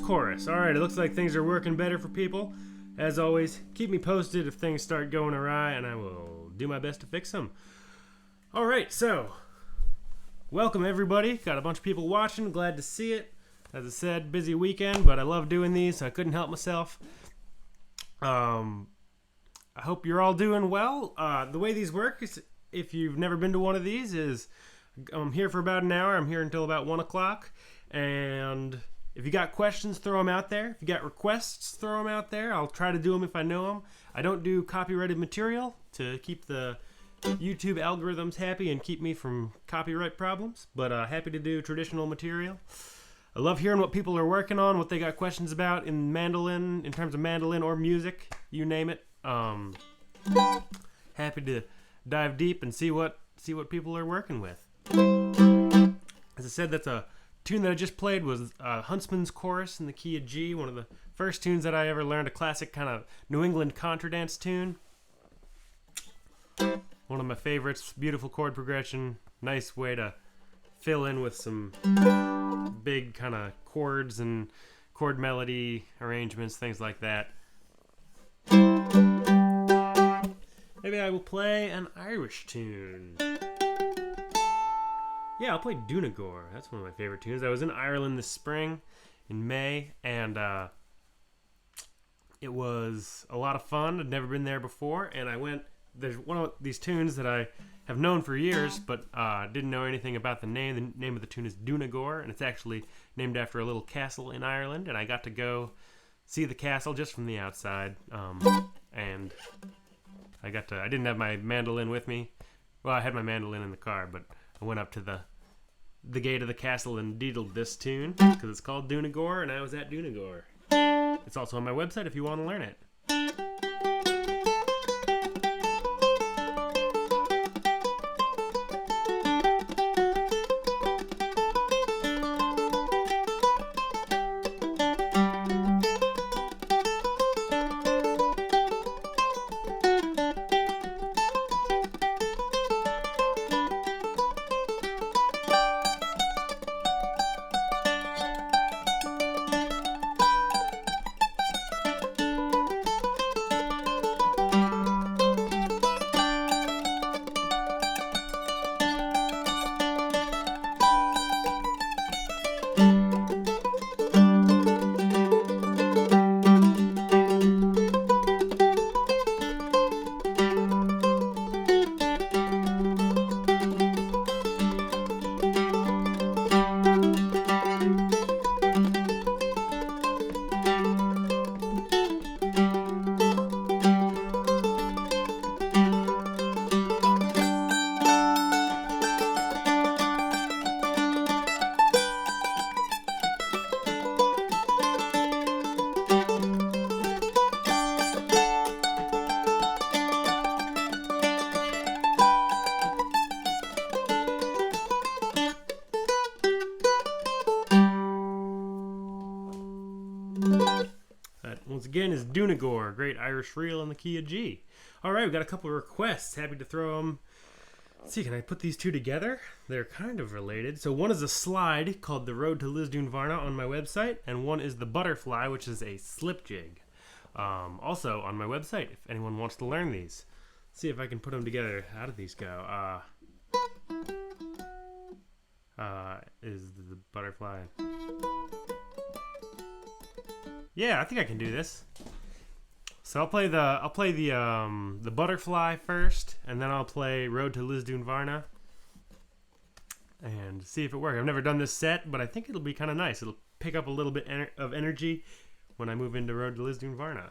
chorus. Alright, it looks like things are working better for people. As always, keep me posted if things start going awry, and I will do my best to fix them. Alright, so, welcome everybody. Got a bunch of people watching, glad to see it. As I said, busy weekend, but I love doing these, so I couldn't help myself. I hope you're all doing well. The way these work is, if you've never been to one of these, is I'm here for about an hour. I'm here until about 1 o'clock, and if you got questions, throw them out there. If you got requests, throw them out there. I'll try to do them if I know them. I don't do copyrighted material to keep the YouTube algorithms happy and keep me from copyright problems, but happy to do traditional material. I love hearing what people are working on, what they got questions about in mandolin, in terms of mandolin or music, you name it. Happy to dive deep and see what people are working with. As I said, that's a tune that I just played was Huntsman's Chorus in the key of G, one of the first tunes that I ever learned, a classic kind of New England contradance tune. One of my favorites, beautiful chord progression, nice way to fill in with some big kind of chords and chord melody arrangements, things like that. Maybe I will play an Irish tune. Yeah, I'll play Dunagore. That's one of my favorite tunes. I was in Ireland this spring, in May, and it was a lot of fun. I'd never been there before, and I went. There's one of these tunes that I have known for years, but didn't know anything about the name. The name of the tune is Dunagore, and it's actually named after a little castle in Ireland, and I got to go see the castle just from the outside, and I didn't have my mandolin with me. Well, I had my mandolin in the car, but I went up to the gate of the castle and deedled this tune because it's called Dunagore, and I was at Dunagore. It's also on my website if you want to learn it. Once again, is Dunagore, great Irish reel in the key of G. Alright, we got a couple of requests. Happy to throw them. Let's see, can I put these two together? They're kind of related. So one is a slide called The Road to Lisdoon Varna on my website, and one is the Butterfly, which is a slip jig. Also on my website, if anyone wants to learn these. Let's see if I can put them together. How did these go? Is the Butterfly... Yeah, I think I can do this. So I'll play the Butterfly first, and then I'll play Road to Lisdoon Varna, and see if it works. I've never done this set, but I think it'll be kind of nice. It'll pick up a little bit of energy when I move into Road to Lisdoon Varna.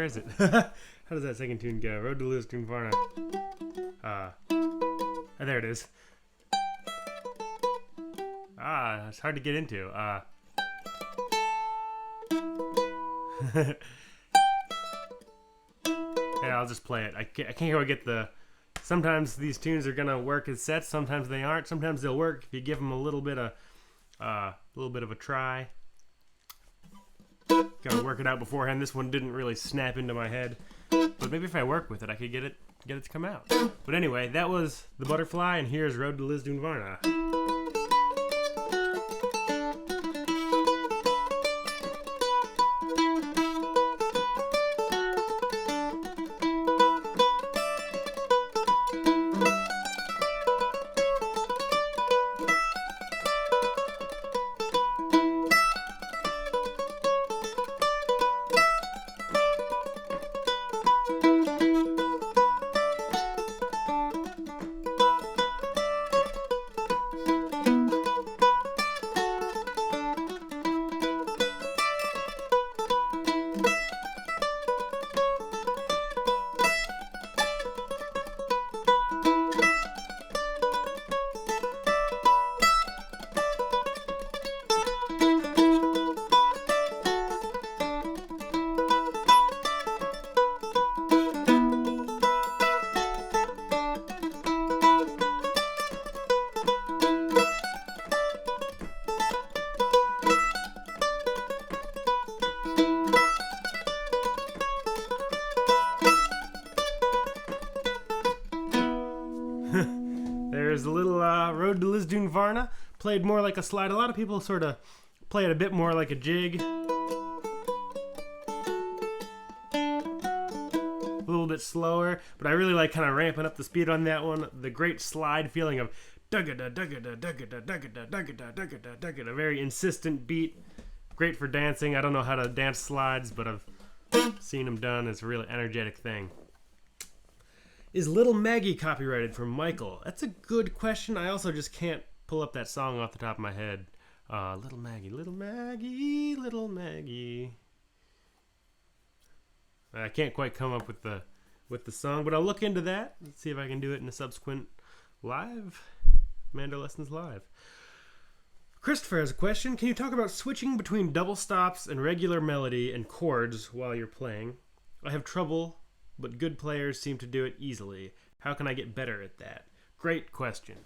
is it? How does that second tune go? Road to Lisdoon Varna. There it is. It's hard to get into. Yeah, I'll just play it. I can't quite get the... Sometimes these tunes are gonna work as sets. Sometimes they aren't. Sometimes they'll work if you give them a little bit of a try. Gotta work it out beforehand. This one didn't really snap into my head, but maybe if I work with it, I could get it to come out. But anyway, that was The Butterfly, and here's Road to Lisdoon Varna. There's a little Road to Lisdoon Varna. Played more like a slide. A lot of people sort of play it a bit more like a jig. A little bit slower, but I really like kind of ramping up the speed on that one. The great slide feeling of dugga-da, dugga-da, dugga-da, dugga-da, dugga-da, dugga-da, dugga-da. Very insistent beat. Great for dancing. I don't know how to dance slides, but I've seen them done. It's a really energetic thing. Is Little Maggie copyrighted from Michael? That's a good question. I also just can't pull up that song off the top of my head. Little Maggie, Little Maggie, Little Maggie. I can't quite come up with the song, but I'll look into that. Let's see if I can do it in a subsequent live MandoLessons live. Christopher has a question. Can you talk about switching between double stops and regular melody and chords while you're playing? I have trouble, but good players seem to do it easily. How can I get better at that? Great question.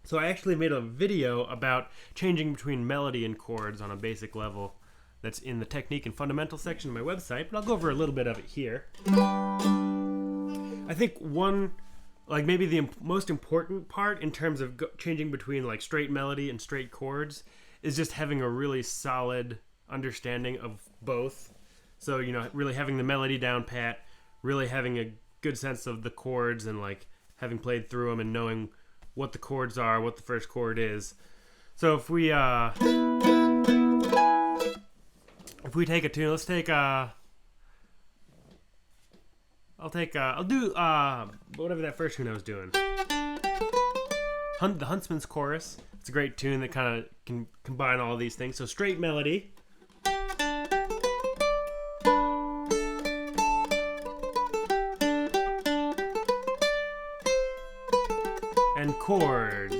So I actually made a video about changing between melody and chords on a basic level. That's in the technique and fundamental section of my website, but I'll go over a little bit of it here. I think maybe the most important part in terms of changing between like straight melody and straight chords is just having a really solid understanding of both. So, really having the melody down pat, really having a good sense of the chords and like having played through them and knowing what the chords are, what the first chord is. So if we take a tune, let's take I'll do whatever that first tune I was doing. The Huntsman's Chorus. It's a great tune that kind of can combine all these things. So straight melody. And chords.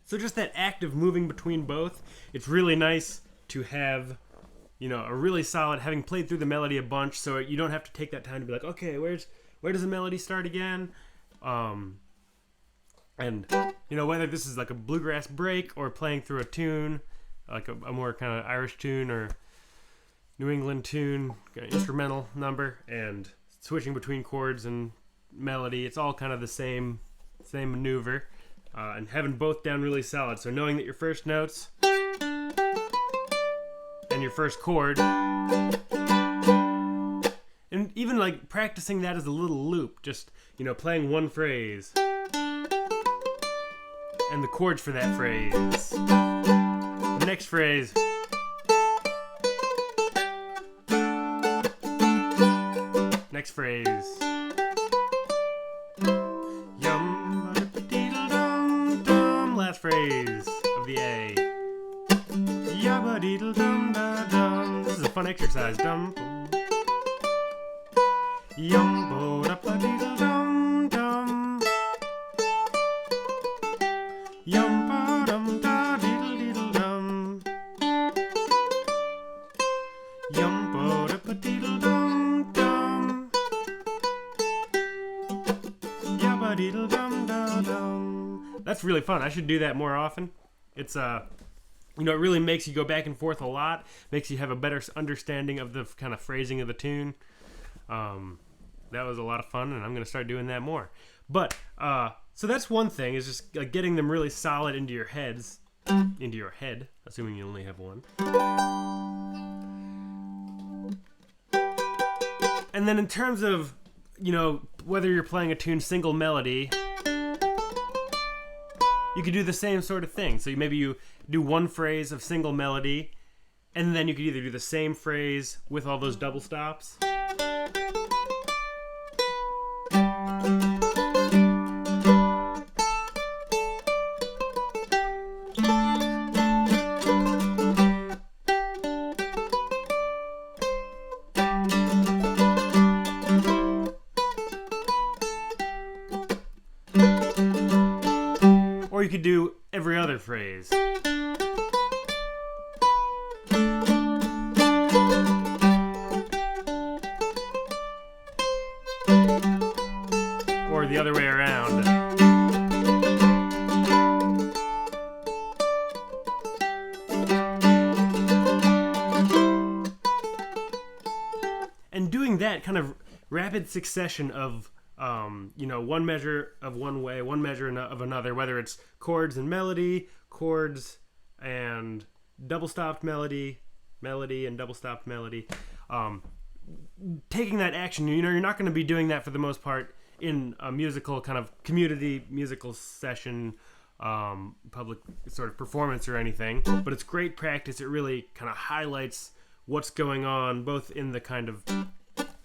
So just that act of moving between both, it's really nice to have, a really solid, having played through the melody a bunch, so you don't have to take that time to be like, okay, where does the melody start again? And whether this is like a bluegrass break or playing through a tune, like a more kind of Irish tune or New England tune, instrumental number, and switching between chords and melody, it's all kind of the same maneuver. And having both down really solid. So knowing that your first notes and your first chord, and even like practicing that as a little loop, just, playing one phrase and the chords for that phrase. The next phrase. Next phrase. phrase of the A. Yabba deedle dum da dum. This is a fun exercise. Dum. Yum bo da ba deedle dum dum. Yum ba dum da deedle deedle dum. Yum bo da ba deedle dum dum. Yabba deedle dum da dum. That's really fun. I should do that more often. It's you know, it really makes you go back and forth a lot. Makes you have a better understanding of the kind of phrasing of the tune. That was a lot of fun, and I'm going to start doing that more. But, so that's one thing, is just getting them really solid into your heads. Into your head, assuming you only have one. And then in terms of, you know, whether you're playing a tune single melody, you could do the same sort of thing. So maybe you do one phrase of single melody, and then you could either do the same phrase with all those double stops. Or you could do every other phrase. Or the other way around. And doing that kind of rapid succession of you know, one measure of one way, one measure of another, whether it's chords and melody, chords and double stopped melody, melody and double stopped melody. Taking that action, you know, you're not going to be doing that for the most part in a musical kind of community musical session, public sort of performance or anything, but it's great practice. It really kind of highlights what's going on, both in the kind of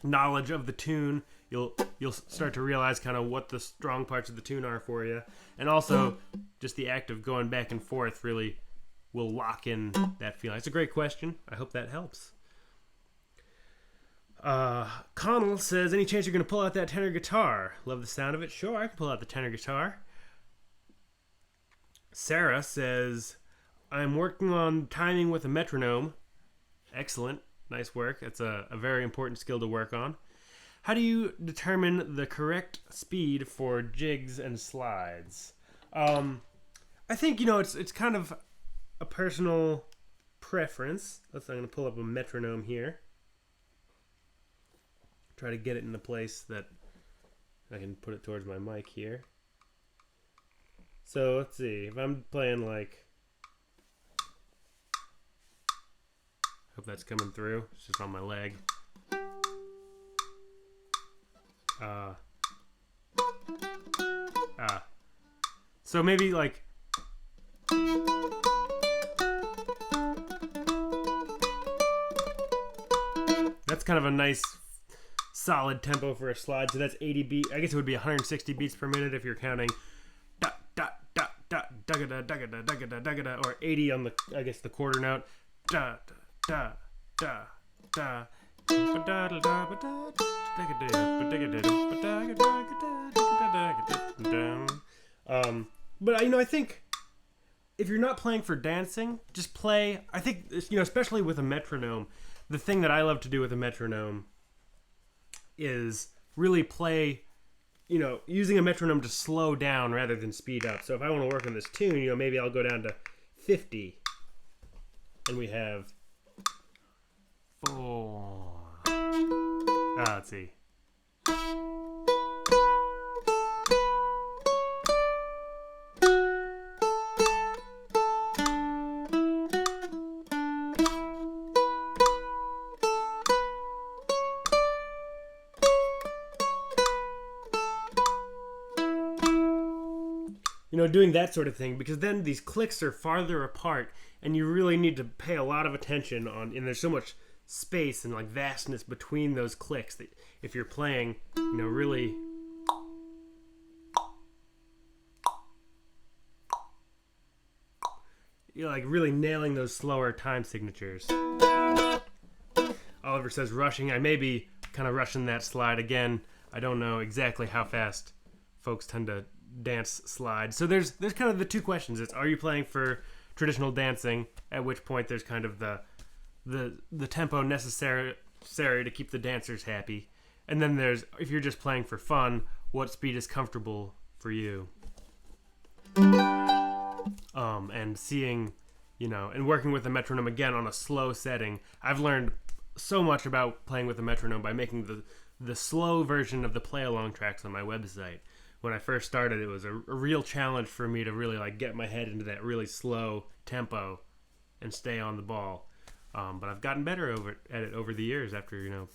knowledge of the tune. You'll start to realize kind of what the strong parts of the tune are for you, and also just the act of going back and forth really will lock in that feeling. It's a great question. I hope that helps. Connell says, any chance you're going to pull out that tenor guitar? Love the sound of it. Sure, I can pull out the tenor guitar. Sarah says, I'm working on timing with a metronome. Excellent. Nice work. That's a very important skill to work on. How do you determine the correct speed for jigs and slides? I think, you know, it's kind of a personal preference. I'm going to pull up a metronome here. Try to get it in a place that I can put it towards my mic here. So let's see. If I'm playing like... Hope that's coming through. It's just on my leg. So maybe like that's kind of a nice solid tempo for a slide. So that's 80 beats. I guess it would be 160 beats per minute if you're counting da da da da da da da da da da da, or 80 on the, I guess, the quarter note. Da da da da. But you know, I think if you're not playing for dancing, just play. I think, you know, especially with a metronome, the thing that I love to do with a metronome is really play, you know, using a metronome to slow down rather than speed up. So if I want to work on this tune, you know, maybe I'll go down to 50, and we have 4. Let's see. You know, doing that sort of thing, because then these clicks are farther apart, and you really need to pay a lot of attention on, and there's so much space and like vastness between those clicks that if you're playing, you know, really like really nailing those slower time signatures. Oliver says rushing. I may be kind of rushing that slide again. I don't know exactly how fast folks tend to dance slide. So there's kind of the two questions. It's, are you playing for traditional dancing, at which point there's kind of the tempo necessary to keep the dancers happy. And then there's, if you're just playing for fun, what speed is comfortable for you. And seeing, and working with the metronome again on a slow setting. I've learned so much about playing with the metronome by making the slow version of the play-along tracks on my website. When I first started, it was a real challenge for me to really like get my head into that really slow tempo and stay on the ball. But I've gotten better at it over the years after,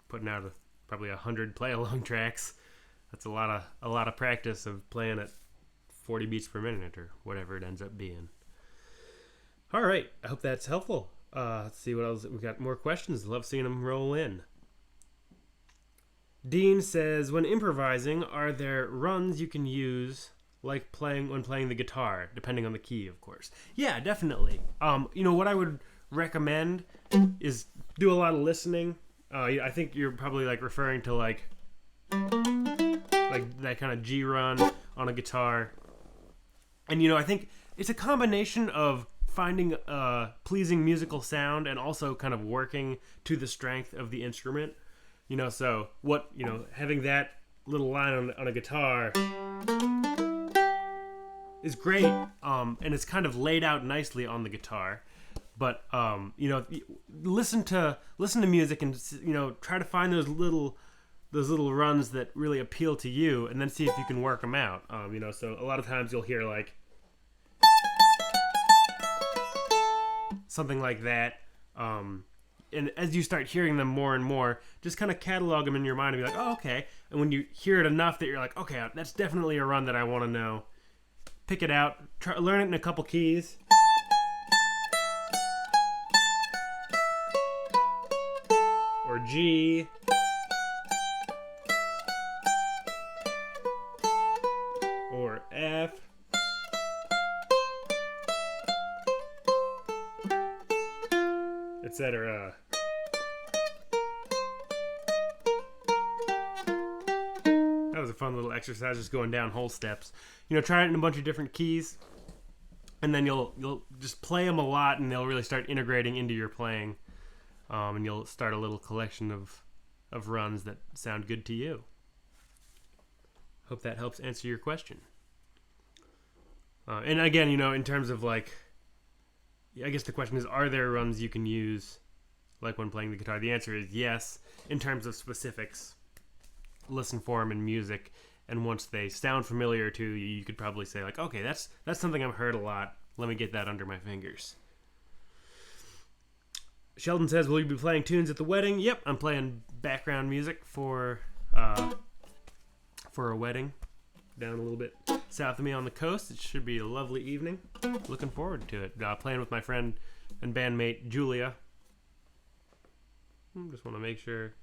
putting out probably 100 play-along tracks. That's a lot of practice of playing at 40 beats per minute or whatever it ends up being. All right, I hope that's helpful. Let's see what else. We got more questions. Love seeing them roll in. Dean says, when improvising, are there runs you can use like when playing the guitar, depending on the key, of course? Yeah, definitely. What I would recommend is do a lot of listening. I think you're probably like referring to like that kind of G run on a guitar. And I think it's a combination of finding a pleasing musical sound and also kind of working to the strength of the instrument. So what, having that little line on a guitar is great. And it's kind of laid out nicely on the guitar. But, listen to music and, try to find those little runs that really appeal to you and then see if you can work them out. So a lot of times you'll hear like something like that. And as you start hearing them more and more, just kind of catalog them in your mind and be like, oh, okay. And when you hear it enough that you're like, okay, that's definitely a run that I want to know. Pick it out, learn it in a couple keys. Or G. Or F. Etc. That was a fun little exercise, just going down whole steps. Try it in a bunch of different keys, and then you'll just play them a lot, and they'll really start integrating into your playing, and you'll start a little collection of runs that sound good to you. Hope that helps answer your question. And again, in terms of like, I guess the question is, are there runs you can use like when playing the guitar? The answer is yes. In terms of specifics, listen for them in music, and once they sound familiar to you, you could probably say like, okay, that's something I've heard a lot. Let me get that under my fingers. Sheldon says, will you be playing tunes at the wedding? Yep, I'm playing background music for a wedding down a little bit south of me on the coast. It should be a lovely evening. Looking forward to it. Playing with my friend and bandmate Julia. Just want to make sure.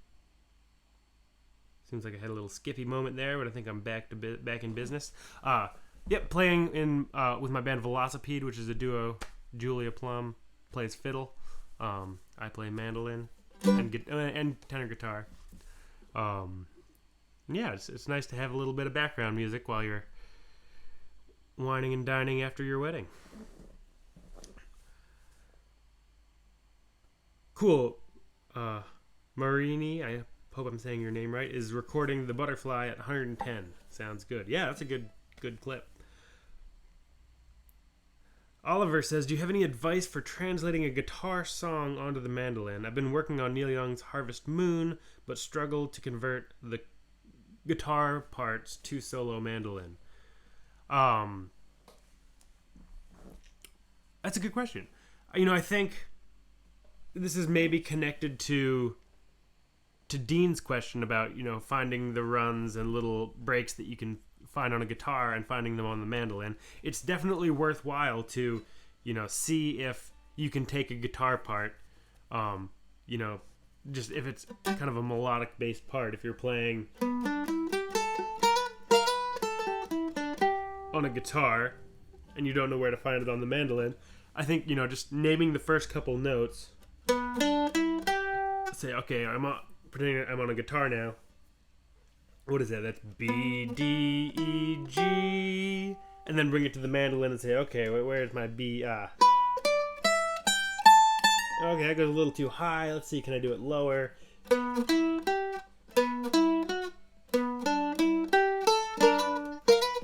Seems like I had a little skippy moment there, but I think I'm back in business. Yep, playing in with my band Velocipede, which is a duo. Julia Plum plays fiddle. I play mandolin and tenor guitar. Yeah, it's nice to have a little bit of background music while you're wining and dining after your wedding. Cool. Marini, I hope I'm saying your name right, is recording The Butterfly at 110. Sounds good. Yeah, that's a good clip. Oliver says, do you have any advice for translating a guitar song onto the mandolin? I've been working on Neil Young's Harvest Moon, but struggled to convert the guitar parts to solo mandolin. That's a good question. I think this is maybe connected to Dean's question about, finding the runs and little breaks that you can find on a guitar and finding them on the mandolin. It's definitely worthwhile to, see if you can take a guitar part, just if it's kind of a melodic based part. If you're playing on a guitar and you don't know where to find it on the mandolin, I think, just naming the first couple notes. Say, okay, pretending I'm on a guitar now. What is that? That's B, D, E, G. And then bring it to the mandolin and say, okay, where's my B? Okay, that goes a little too high. Let's see, can I do it lower?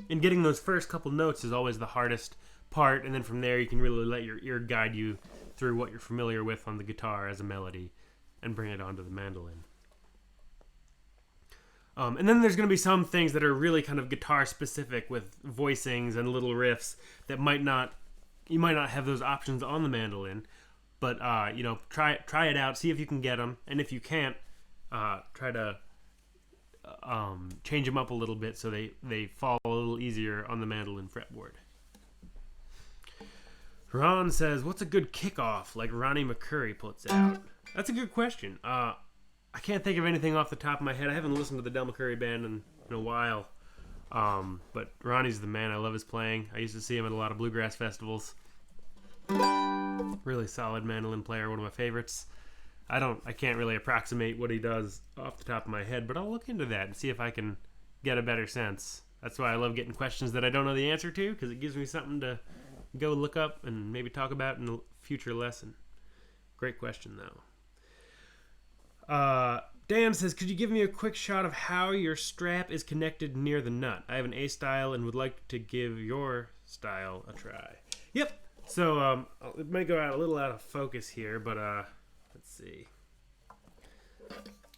And getting those first couple notes is always the hardest part, and then from there you can really let your ear guide you through what you're familiar with on the guitar as a melody and bring it onto the mandolin. And then there's going to be some things that are really kind of guitar specific with voicings and little riffs that you might not have those options on the mandolin, but try it out, see if you can get them, and if you can't, try to change them up a little bit so they fall a little easier on the mandolin fretboard. Ron says, what's a good kickoff like Ronnie McCurry puts out? That's a good question. I can't think of anything off the top of my head. I haven't listened to the Del McCurry band in a while. But Ronnie's the man. I love his playing. I used to see him at a lot of bluegrass festivals. Really solid mandolin player, one of my favorites. I can't really approximate what he does off the top of my head, but I'll look into that and see if I can get a better sense. That's why I love getting questions that I don't know the answer to, because it gives me something to go look up and maybe talk about in a future lesson. Great question, though. Dan says, could you give me a quick shot of how your strap is connected near the nut? I have an A style and would like to give your style a try. Yep. So it might go a little out of focus here, but let's see.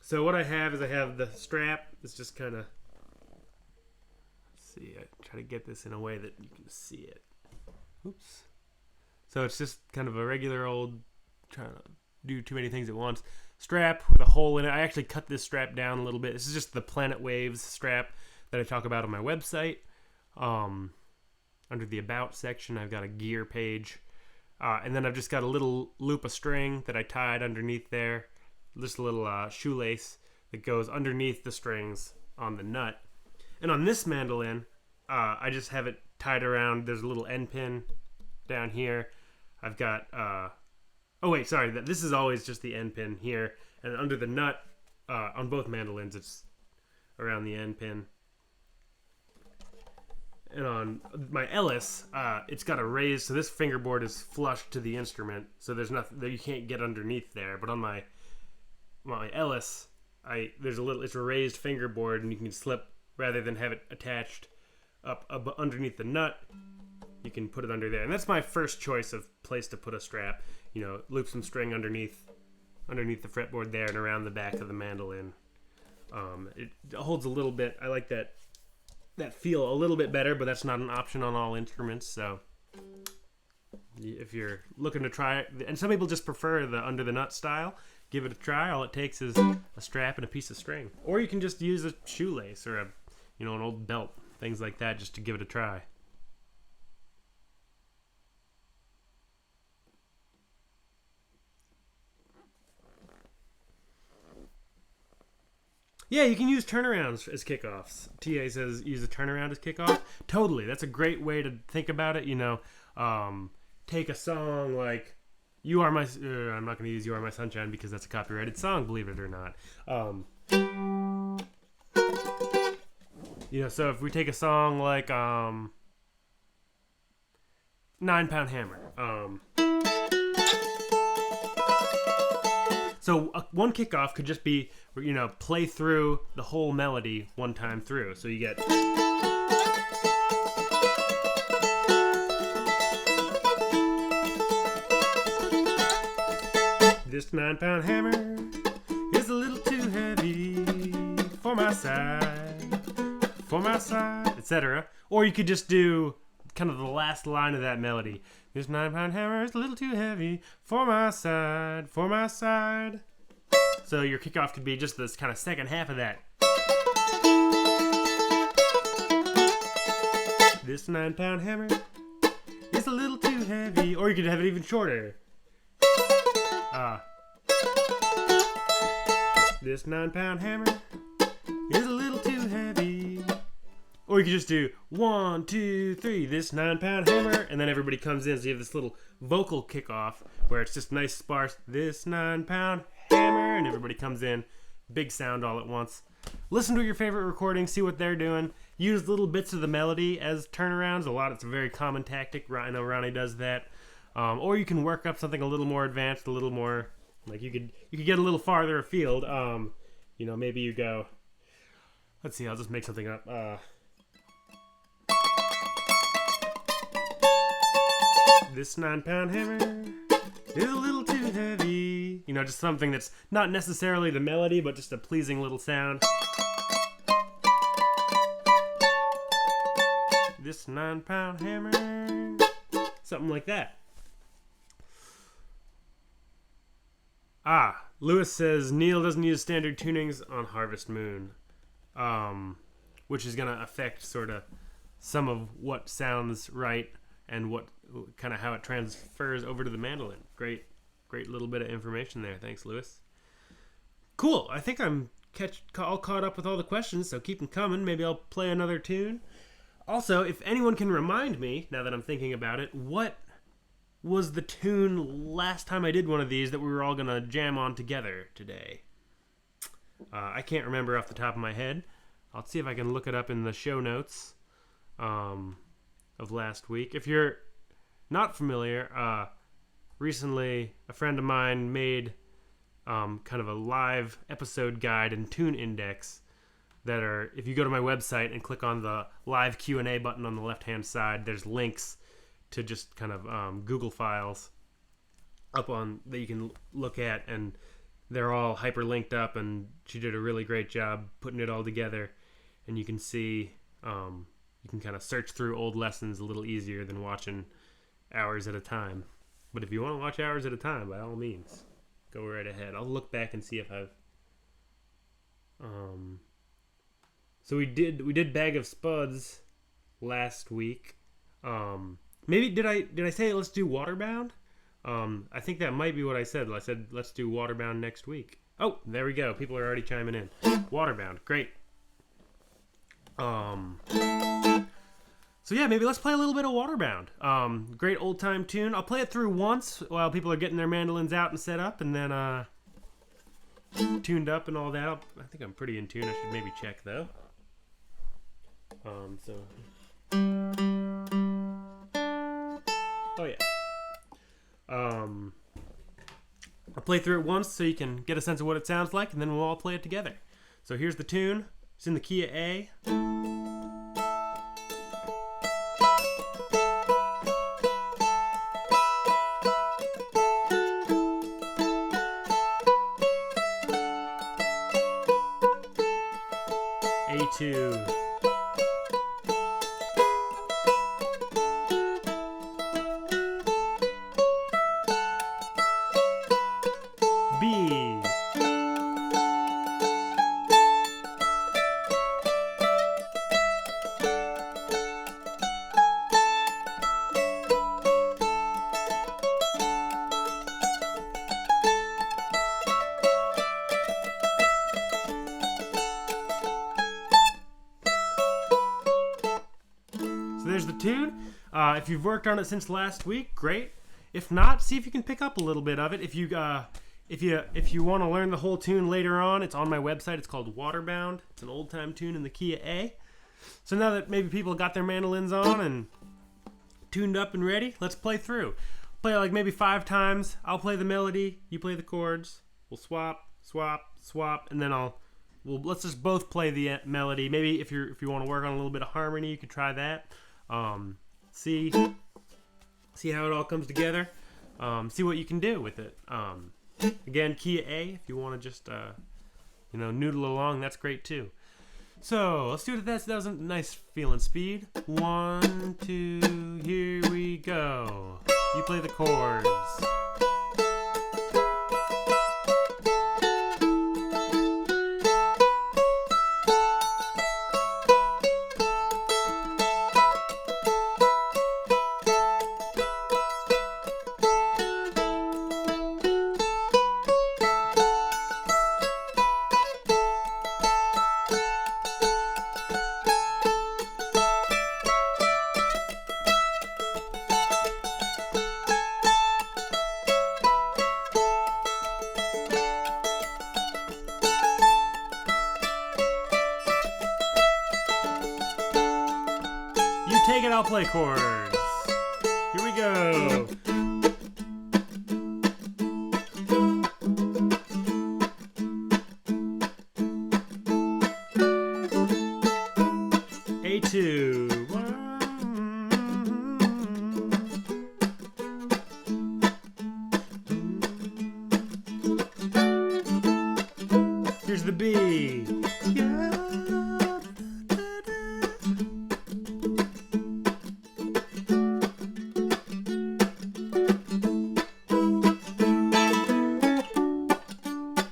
So what I have is the strap. It's just kind of, let's see, I try to get this in a way that you can see it. Oops. So it's just kind of a regular old, trying to do too many things at once, strap with a hole in it. I actually cut this strap down a little bit. This is just the Planet Waves strap that I talk about on my website. Under the About section, I've got a gear page. And then I've just got a little loop of string that I tied underneath there. Just a little shoelace that goes underneath the strings on the nut. And on this mandolin, I just have it tied around. There's a little end pin down here. I've got... this is always just the end pin here. And under the nut, on both mandolins, it's around the end pin. And on my Ellis, it's got a raise, so this fingerboard is flush to the instrument, so there's nothing that you can't get underneath there. But on my Ellis, it's a raised fingerboard, and you can slip, rather than have it attached up underneath the nut, you can put it under there. And that's my first choice of place to put a strap. Loop some string underneath the fretboard there and around the back of the mandolin. It holds a little bit. I like that feel a little bit better, but that's not an option on all instruments. So if you're looking to try it, and some people just prefer the under the nut style, give it a try. All it takes is a strap and a piece of string, or you can just use a shoelace or an old belt, things like that, just to give it a try. Yeah, you can use turnarounds as kickoffs. TA says use a turnaround as kickoff. Totally. That's a great way to think about it. Take a song like You Are My... I'm not going to use You Are My Sunshine because that's a copyrighted song, believe it or not. So if we take a song like 9 Pound Hammer. So one kickoff could just be, play through the whole melody one time through. So you get... This 9 pound hammer is a little too heavy for my side, etc. Or you could just do kind of the last line of that melody. This 9 pound hammer is a little too heavy for my side, So your kickoff could be just this kind of second half of that. This 9 pound hammer is a little too heavy. Or you could have it even shorter. This 9 pound hammer is a little too heavy Or you could just do 1, 2, 3, this 9-pound hammer, and then everybody comes in, so you have this little vocal kickoff where it's just nice sparse, this 9-pound hammer, and everybody comes in, big sound all at once. Listen to your favorite recording, see what they're doing. Use little bits of the melody as turnarounds. It's a very common tactic. I know Ronnie does that. Or you can work up something a little more advanced, a little more, like you could get a little farther afield. Maybe you go, let's see, I'll just make something up. This 9-pound hammer is a little too heavy. Just something that's not necessarily the melody, but just a pleasing little sound. This 9-pound hammer. Something like that. Lewis says Neil doesn't use standard tunings on Harvest Moon, which is going to affect sort of some of what sounds right and what kind of how it transfers over to the mandolin. Great little bit of information there. Thanks, Lewis. Cool. I think I'm all caught up with all the questions, so keep them coming. Maybe I'll play another tune. Also, if anyone can remind me, now that I'm thinking about it, what was the tune last time I did one of these that we were all going to jam on together today? I can't remember off the top of my head. I'll see if I can look it up in the show notes of last week. If you're not familiar, recently a friend of mine made kind of a live episode guide and tune index that are, if you go to my website and click on the live Q&A button on the left-hand side, there's links to just kind of Google files up on that you can look at, and they're all hyperlinked up, and she did a really great job putting it all together. And you can see, you can kind of search through old lessons a little easier than watching hours at a time. But if you want to watch hours at a time, by all means, go right ahead. I'll look back and see if I've so we did Bag of Spuds last week. Maybe did I say let's do Waterbound? I think that might be what I said. I said let's do Waterbound next week. Oh, there we go. People are already chiming in. Waterbound, great. So yeah, maybe let's play a little bit of Waterbound. Great old time tune. I'll play it through once while people are getting their mandolins out and set up, and then tuned up and all that. I think I'm pretty in tune. I should maybe check though. Oh yeah. I'll play through it once so you can get a sense of what it sounds like, and then we'll all play it together. So here's the tune. It's in the key of A. A2. B. So there's the tune. If you've worked on it since last week, great. If not, see if you can pick up a little bit of it. If you want to learn the whole tune later on, it's on my website. It's called Waterbound. It's an old time tune in the key of A. So now that maybe people got their mandolins on and tuned up and ready, let's play through. Play like maybe 5 times. I'll play the melody, you play the chords. We'll swap, and then let's just both play the melody. Maybe if you want to work on a little bit of harmony, you could try that. See how it all comes together. See what you can do with it. Again, key A, if you want to just noodle along, that's great too. So let's do it at that. So that was a nice feeling speed. 1, 2, here we go. You play the chords. I'll play chords. Here we go. A2. Here's the B.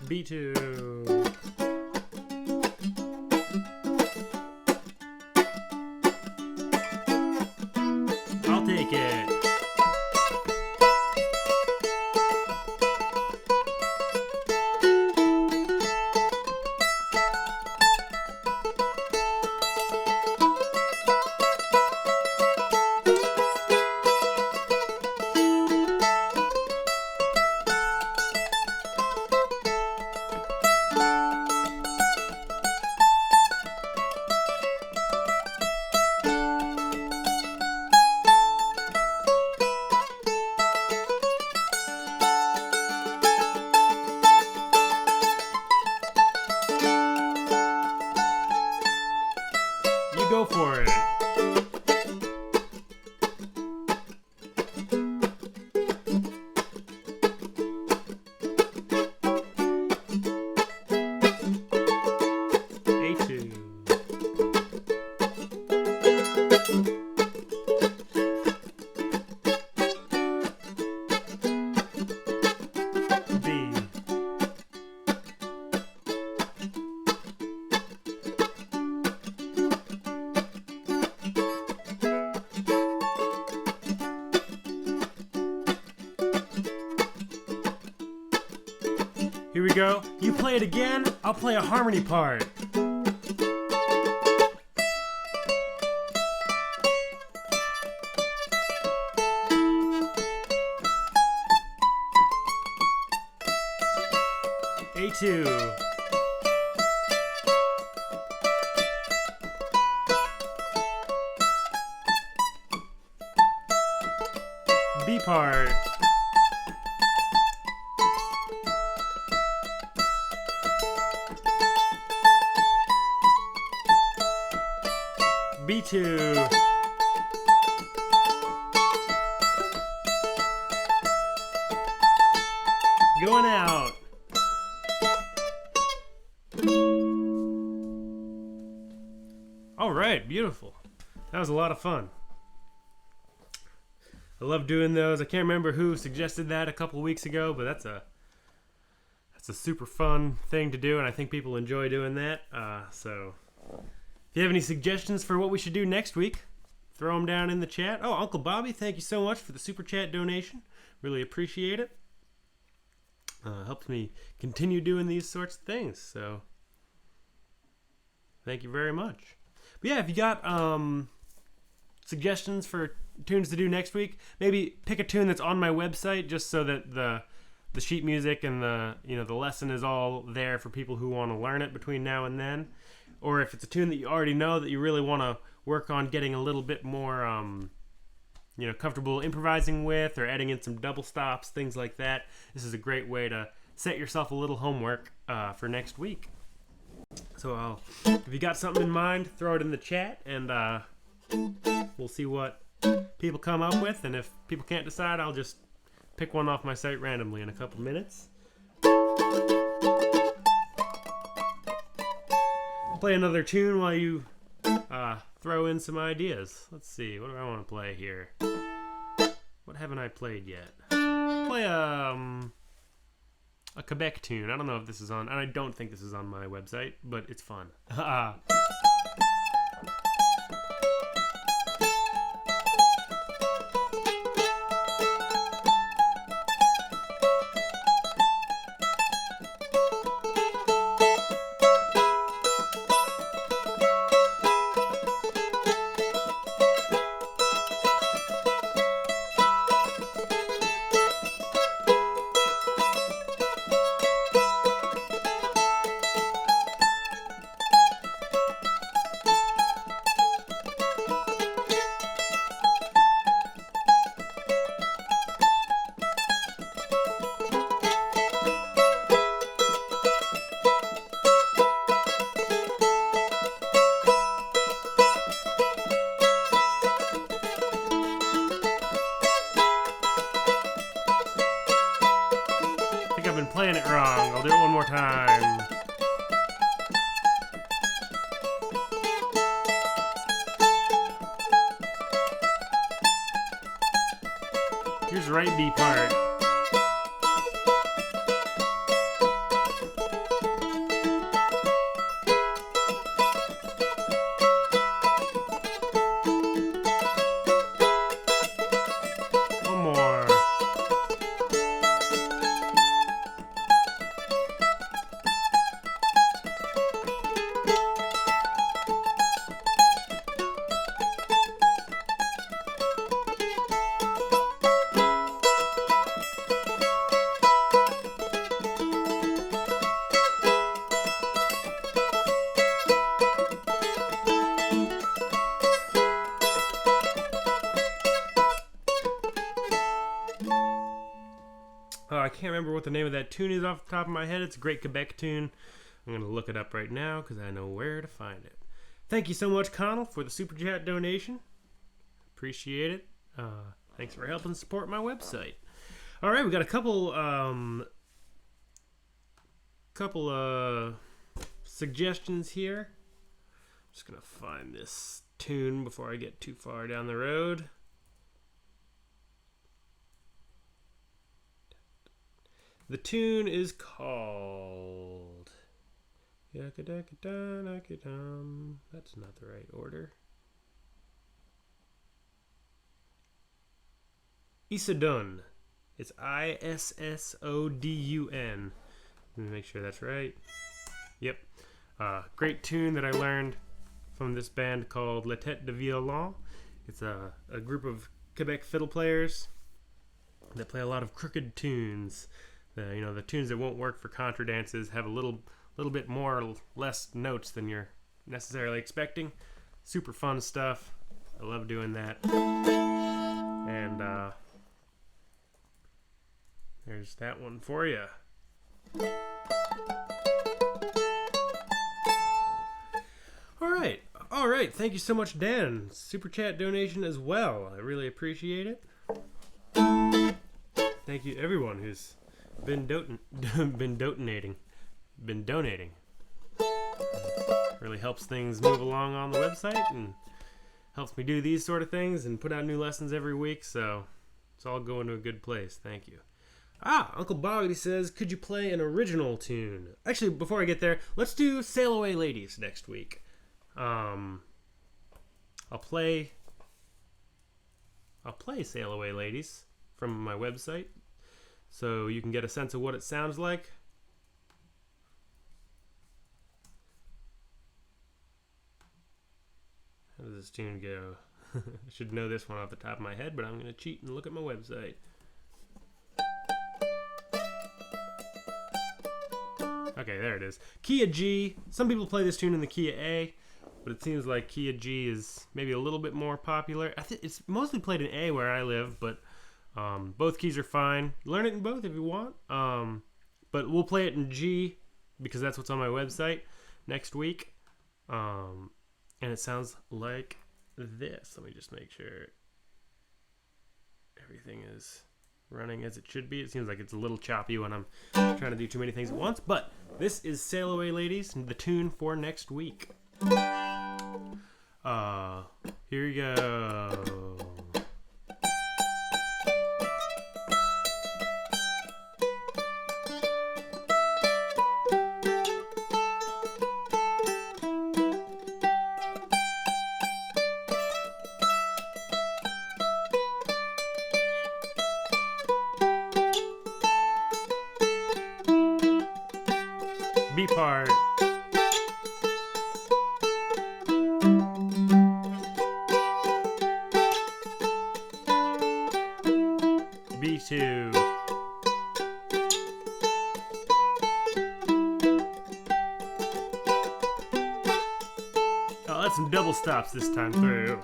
B2. I'll take it. You go for it. A2. B. Here we go. You play it again, I'll play a harmony part. A2. B part. B2. Going out. All right, beautiful. That was a lot of fun. I love doing those. I can't remember who suggested that a couple weeks ago, but that's a super fun thing to do, and I think people enjoy doing that. So if you have any suggestions for what we should do next week, throw them down in the chat. Oh, Uncle Bobby, thank you so much for the super chat donation. Really appreciate it. Helps me continue doing these sorts of things. So thank you very much. But yeah, if you got suggestions for tunes to do next week, maybe pick a tune that's on my website, just so that the sheet music and the lesson is all there for people who want to learn it between now and then. Or if it's a tune that you already know that you really want to work on getting a little bit more comfortable improvising with, or adding in some double stops, things like that, this is a great way to set yourself a little homework for next week. So if you got something in mind, throw it in the chat, and we'll see what people come up with. And if people can't decide, I'll just pick one off my site randomly in a couple minutes. I'll play another tune while you throw in some ideas. Let's see, what do I want to play here? What haven't I played yet? Play a Quebec tune. I don't know if this is on, and I don't think this is on my website, but it's fun. playing it wrong. I'll do it one more time. Here's the right B part. One more. I can't remember what the name of that tune is off the top of my head. It's a great Quebec tune. I'm going to look it up right now because I know where to find it. Thank you so much, Connell, for the Super Chat donation. Appreciate it. Thanks for helping support my website. All right, we got a couple suggestions here. I'm just going to find this tune before I get too far down the road. The tune is called Yakadakadam. That's not the right order. Isodun. It's Issodun. Let me make sure that's right. Yep. Great tune that I learned from this band called La Tête de Violon. It's a group of Quebec fiddle players that play a lot of crooked tunes. The tunes that won't work for contra dances have a little bit more or less notes than you're necessarily expecting. Super fun stuff. I love doing that. And there's that one for you. All right. Thank you so much, Dan. Super chat donation as well. I really appreciate it. Thank you, everyone who's been donating. Really helps things move along on the website and helps me do these sort of things and put out new lessons every week, so it's all going to a good place. Thank you. Uncle Bobby says, could you play an original tune? Actually, before I get there, let's do Sail Away Ladies next week. I'll play Sail Away Ladies from my website, so you can get a sense of what it sounds like. How does this tune go? I should know this one off the top of my head, but I'm going to cheat and look at my website. Okay, there it is. Key of G. Some people play this tune in the key of A, but it seems like key of G is maybe a little bit more popular. I think it's mostly played in A where I live, but both keys are fine. Learn it in both if you want. But we'll play it in G because that's what's on my website next week. And it sounds like this. Let me just make sure everything is running as it should be. It seems like it's a little choppy when I'm trying to do too many things at once, but this is Sail Away Ladies, the tune for next week. Here you go. B part. B2. I'll add some double stops this time through.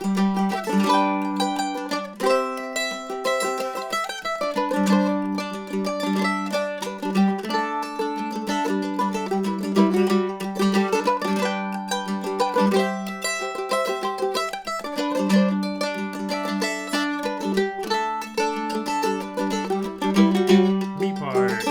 B part.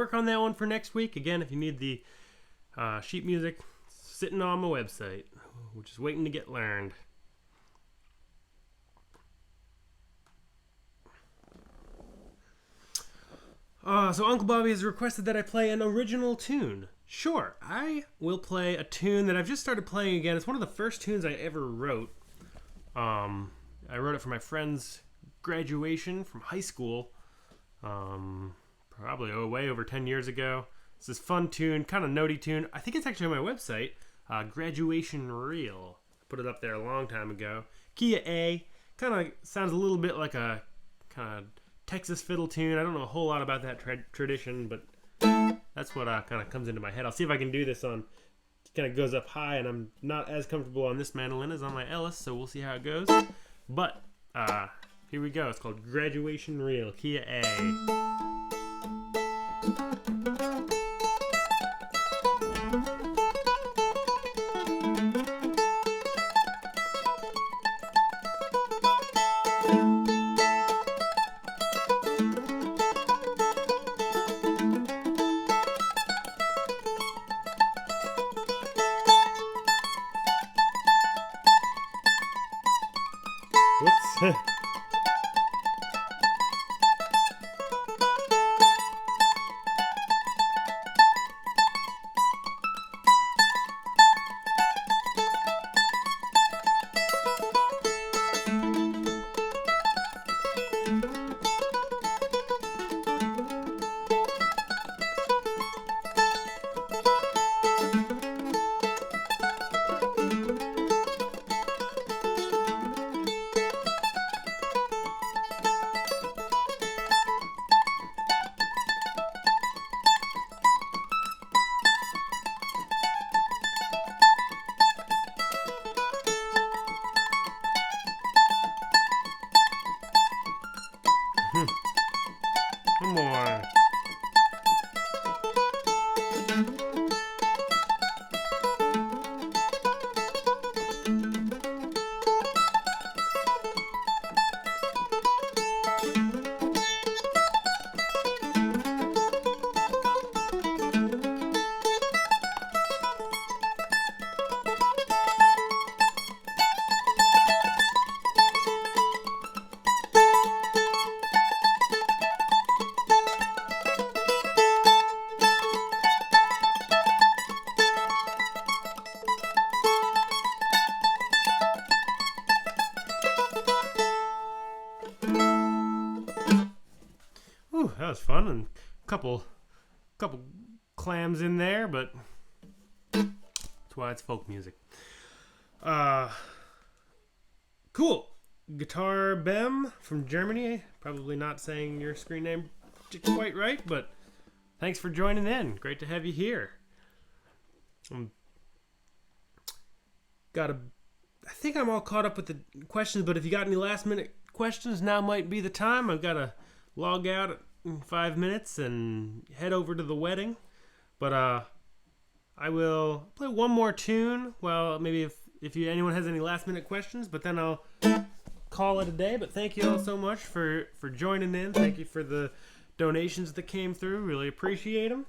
work on that one for next week. Again, if you need the sheet music, sitting on my website, which is waiting to get learned. So Uncle Bobby has requested that I play an original tune. Sure, I will play a tune that I've just started playing again. It's one of the first tunes I ever wrote. I wrote it for my friend's graduation from high school. Probably way over 10 years ago. It's this fun tune, kind of notey tune. I think it's actually on my website, Graduation Reel. I put it up there a long time ago. Key of A. Kind of sounds a little bit like a kind of Texas fiddle tune. I don't know a whole lot about that tradition, but that's what kind of comes into my head. I'll see if I can do this on, kind of goes up high, and I'm not as comfortable on this mandolin as on my Ellis, so we'll see how it goes. But here we go. It's called Graduation Reel, key of A. Whoops. One more. That was fun, and a couple clams in there, but that's why it's folk music. Cool. Guitar Bem from Germany. Probably not saying your screen name quite right, but thanks for joining in. Great to have you here. I think I'm all caught up with the questions, but if you got any last minute questions, now might be the time. I've got to log out in 5 minutes and head over to the wedding, but I will play one more tune. Well, maybe if anyone has any last minute questions, but then I'll call it a day. But thank you all so much for joining in. Thank you for the donations that came through. Really appreciate them.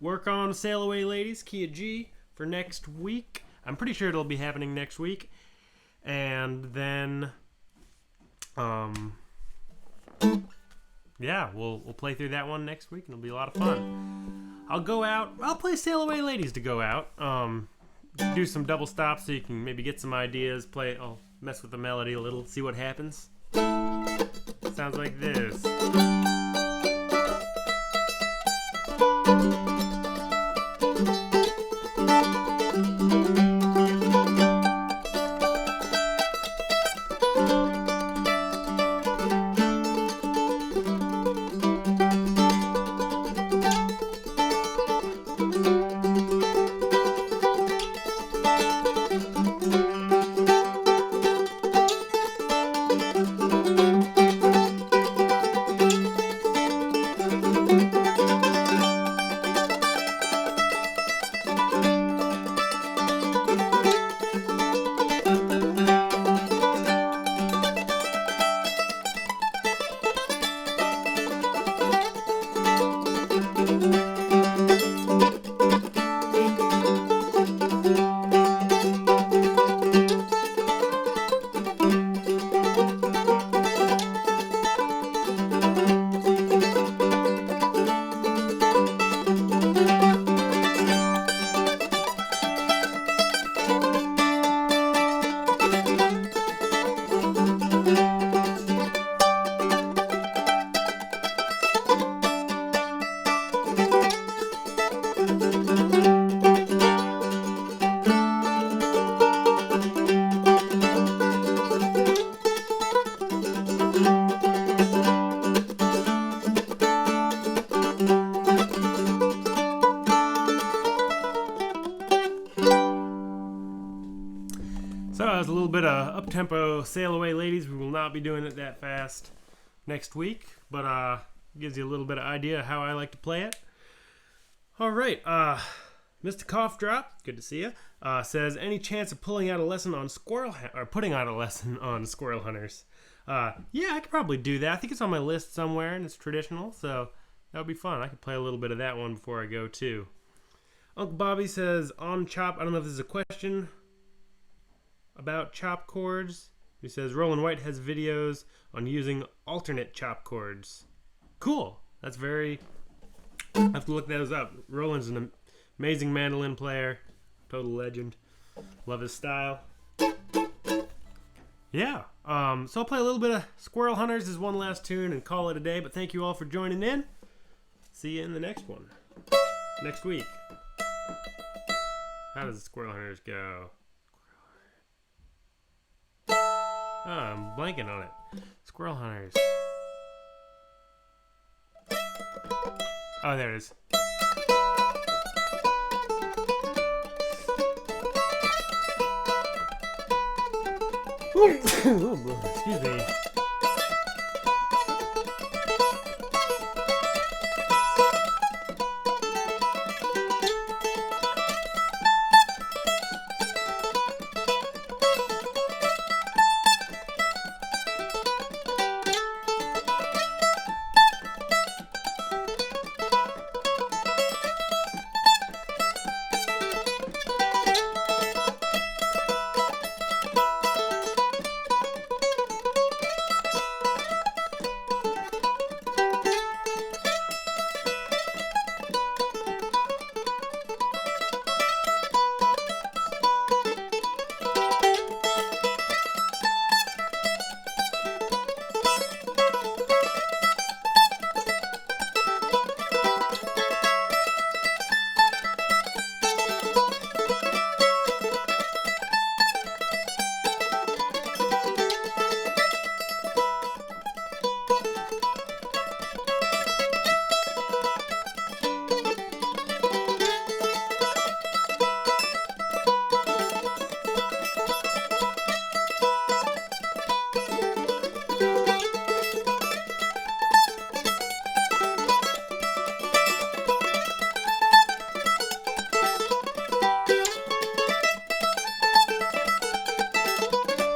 Work on Sail Away Ladies, key of G, for next week. I'm pretty sure it'll be happening next week, and then yeah, we'll play through that one next week, and it'll be a lot of fun. I'll play Sail Away Ladies to go out. Do some double stops so you can maybe get some ideas. I'll mess with the melody a little, see what happens. Sounds like this. was a little bit of up-tempo Sail Away Ladies. We will not be doing it that fast next week, but gives you a little bit of idea of how I like to play it. All right, Mr. Cough Drop, good to see you. Says, any chance of putting out a lesson on squirrel hunters? Yeah, I could probably do that. I think it's on my list somewhere, and it's traditional, so that would be fun. I could play a little bit of that one before I go too. Uncle Bobby says, on chop. I don't know if this is a question about chop chords. He says, Roland White has videos on using alternate chop chords. Cool. That's very... I have to look those up. Roland's an amazing mandolin player. Total legend. Love his style. Yeah. So I'll play a little bit of Squirrel Hunters as one last tune and call it a day. But thank you all for joining in. See you in the next one. Next week. How does the Squirrel Hunters go? Oh, I'm blanking on it. Squirrel Hunters. Oh, there it is. Excuse me.